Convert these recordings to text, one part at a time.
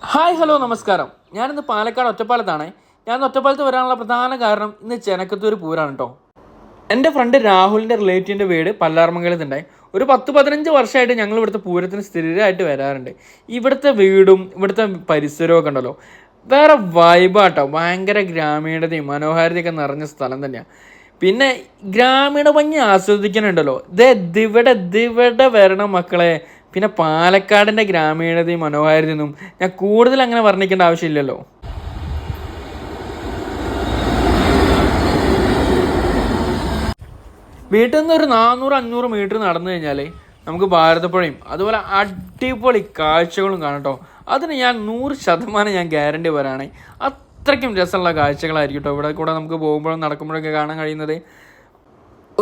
Hi hello നമസ്കാരം. ഞാനിന്ന് പാലക്കാട് ഒറ്റപ്പാലത്താണ്. ഞാൻ ഒറ്റപ്പാലത്ത് വരാനുള്ള പ്രധാന കാരണം ഇന്ന് ചെനക്കത്തൂർ പൂരാണ് കേട്ടോ. എൻ്റെ ഫ്രണ്ട് രാഹുലിൻ്റെ റിലേറ്റീവിൻ്റെ വീട് പല്ലാർമംഗലത്തുണ്ടായി. ഒരു 10-15 വർഷമായിട്ട് ഞങ്ങൾ ഇവിടുത്തെ പൂരത്തിന് സ്ഥിരമായിട്ട് വരാറുണ്ട്. ഇവിടുത്തെ വീടും ഇവിടുത്തെ പരിസരവും ഒക്കെ ഉണ്ടല്ലോ, വേറെ വൈബാട്ടോ. ഭയങ്കര ഗ്രാമീണതയും മനോഹാരിതയൊക്കെ നിറഞ്ഞ സ്ഥലം തന്നെയാണ്. പിന്നെ ഗ്രാമീണ ഭംഗി ആസ്വദിക്കാനുണ്ടല്ലോ, ഇവിടെ വരണം മക്കളെ. പിന്നെ പാലക്കാടിൻ്റെ ഗ്രാമീണതയും മനോഹാരിതയൊന്നും ഞാൻ കൂടുതൽ അങ്ങനെ വർണ്ണിക്കേണ്ട ആവശ്യമില്ലല്ലോ. വീട്ടിൽ നിന്ന് ഒരു 400-500 മീറ്റർ നടന്നു കഴിഞ്ഞാൽ നമുക്ക് ഭാരതപ്പുഴയും അതുപോലെ അടിപൊളി കാഴ്ചകളും കാണാം കേട്ടോ. അതിന് ഞാൻ 100% ഞാൻ ഗ്യാരണ്ടി വരാണ്. അത്രയ്ക്കും രസമുള്ള കാഴ്ചകളായിരിക്കും കേട്ടോ ഇവിടെ കൂടെ നമുക്ക് പോകുമ്പോഴും നടക്കുമ്പോഴൊക്കെ കാണാൻ കഴിയുന്നത്.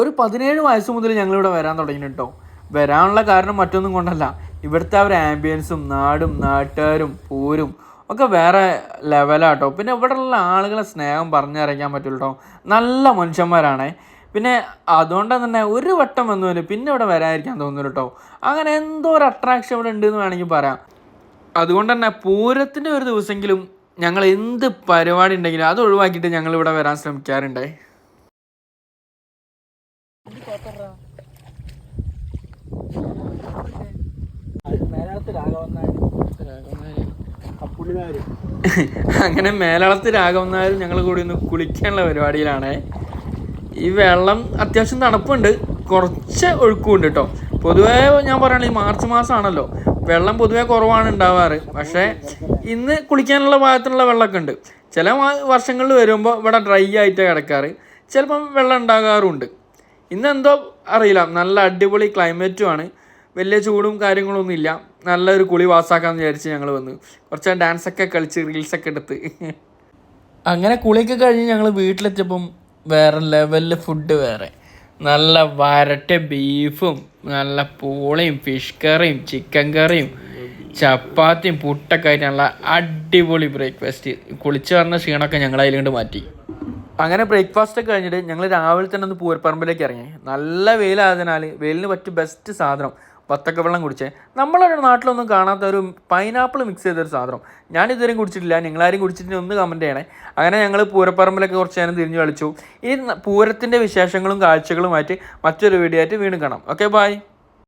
ഒരു 17 വയസ്സ് മുതൽ ഞങ്ങളിവിടെ വരാൻ തുടങ്ങിയിട്ട് കേട്ടോ. വരാനുള്ള കാരണം മറ്റൊന്നും കൊണ്ടല്ല, ഇവിടുത്തെ ആ ഒരു ആംബിയൻസും നാടും നാട്ടുകാരും പൂരും ഒക്കെ വേറെ ലെവലാട്ടോ. പിന്നെ ഇവിടെയുള്ള ആളുകളെ സ്നേഹം പറഞ്ഞറിയിക്കാൻ പറ്റുള്ളൂ കേട്ടോ. നല്ല മനുഷ്യന്മാരാണേ. പിന്നെ അതുകൊണ്ട് തന്നെ ഒരു വട്ടം വന്നതിന് പിന്നെ ഇവിടെ വരാതിരിക്കാൻ തോന്നുന്നു കേട്ടോ. അങ്ങനെ എന്തോ ഒരു അട്രാക്ഷൻ ഇവിടെ ഉണ്ടെന്ന് വേണമെങ്കിൽ പറയാം. അതുകൊണ്ട് തന്നെ പൂരത്തിൻ്റെ ഒരു ദിവസമെങ്കിലും ഞങ്ങൾ എന്ത് പരിപാടി ഉണ്ടെങ്കിലും അത് ഒഴിവാക്കിയിട്ട് ഞങ്ങൾ ഇവിടെ വരാൻ ശ്രമിക്കാറുണ്ടേ. അങ്ങനെ മേലാളത്ത് രാഘവന്നാരും ഞങ്ങൾ കൂടി ഒന്ന് കുളിക്കാനുള്ള പരിപാടിയിലാണ്. ഈ വെള്ളം അത്യാവശ്യം തണുപ്പുണ്ട്, കുറച്ച് ഒഴുക്കുണ്ട് കേട്ടോ. പൊതുവേ ഞാൻ പറയുകയാണെങ്കിൽ മാർച്ച് മാസമാണല്ലോ, വെള്ളം പൊതുവേ കുറവാണ് ഉണ്ടാവാറ്. പക്ഷേ ഇന്ന് കുളിക്കാനുള്ള ഭാഗത്തുള്ള വെള്ളമൊക്കെ ഉണ്ട്. ചില വർഷങ്ങളിൽ വരുമ്പോൾ ഇവിടെ ഡ്രൈ ആയിട്ട് കിടക്കാറ്, ചിലപ്പം വെള്ളം ഉണ്ടാകാറുണ്ട്. ഇന്നെന്തോ അറിയില്ല, നല്ല അടിപൊളി ക്ലൈമറ്റുമാണ്. വലിയ ചൂടും കാര്യങ്ങളൊന്നും ഇല്ല. നല്ലൊരു കുളി വാസാക്കാമെന്ന് വിചാരിച്ച് ഞങ്ങൾ വന്നു. കുറച്ച് ഡാൻസൊക്കെ കളിച്ച് റീൽസൊക്കെ എടുത്ത് അങ്ങനെ കുളിയൊക്കെ കഴിഞ്ഞ് ഞങ്ങൾ വീട്ടിലെത്തിയപ്പം വേറെ ലെവലിൽ ഫുഡ്. വേറെ നല്ല വരട്ട ബീഫും നല്ല പൂളയും ഫിഷ് കറിയും ചിക്കൻ കറിയും ചപ്പാത്തിയും പുട്ടൊക്കെ ആയിട്ട് നല്ല അടിപൊളി ബ്രേക്ക്ഫാസ്റ്റ്. കുളിച്ച് പറഞ്ഞ ക്ഷീണമൊക്കെ ഞങ്ങൾ അതിലുകൊണ്ട് മാറ്റി. അങ്ങനെ ബ്രേക്ക്ഫാസ്റ്റ് ഒക്കെ കഴിഞ്ഞിട്ട് ഞങ്ങൾ രാവിലെ തന്നെ ഒന്ന് പൂരപ്പറമ്പിലേക്ക് ഇറങ്ങി. നല്ല വെയിലായതിനാൽ വെയിലിന് പറ്റിയ ബെസ്റ്റ് സാധനം വത്തക്ക വെള്ളം കുടിച്ചേ. നമ്മളുടെ നാട്ടിലൊന്നും കാണാത്ത ഒരു പൈനാപ്പിൾ മിക്സ് ചെയ്തൊരു സാധനം ഞാനിതുവരെയും കുടിച്ചിട്ടില്ല. നിങ്ങളാരും കുടിച്ചിട്ട് ഒന്ന് കമൻറ്റ് ചെയ്യണേ. അങ്ങനെ ഞങ്ങൾ പൂരപ്പറമ്പിലൊക്കെ കുറച്ച് നേരം തിരിഞ്ഞു കളിച്ചു. ഈ പൂരത്തിൻ്റെ വിശേഷങ്ങളും കാഴ്ചകളുമായിട്ട് മറ്റൊരു വീഡിയോ ആയിട്ട് വീണ്ടും കാണാം. Okay, by.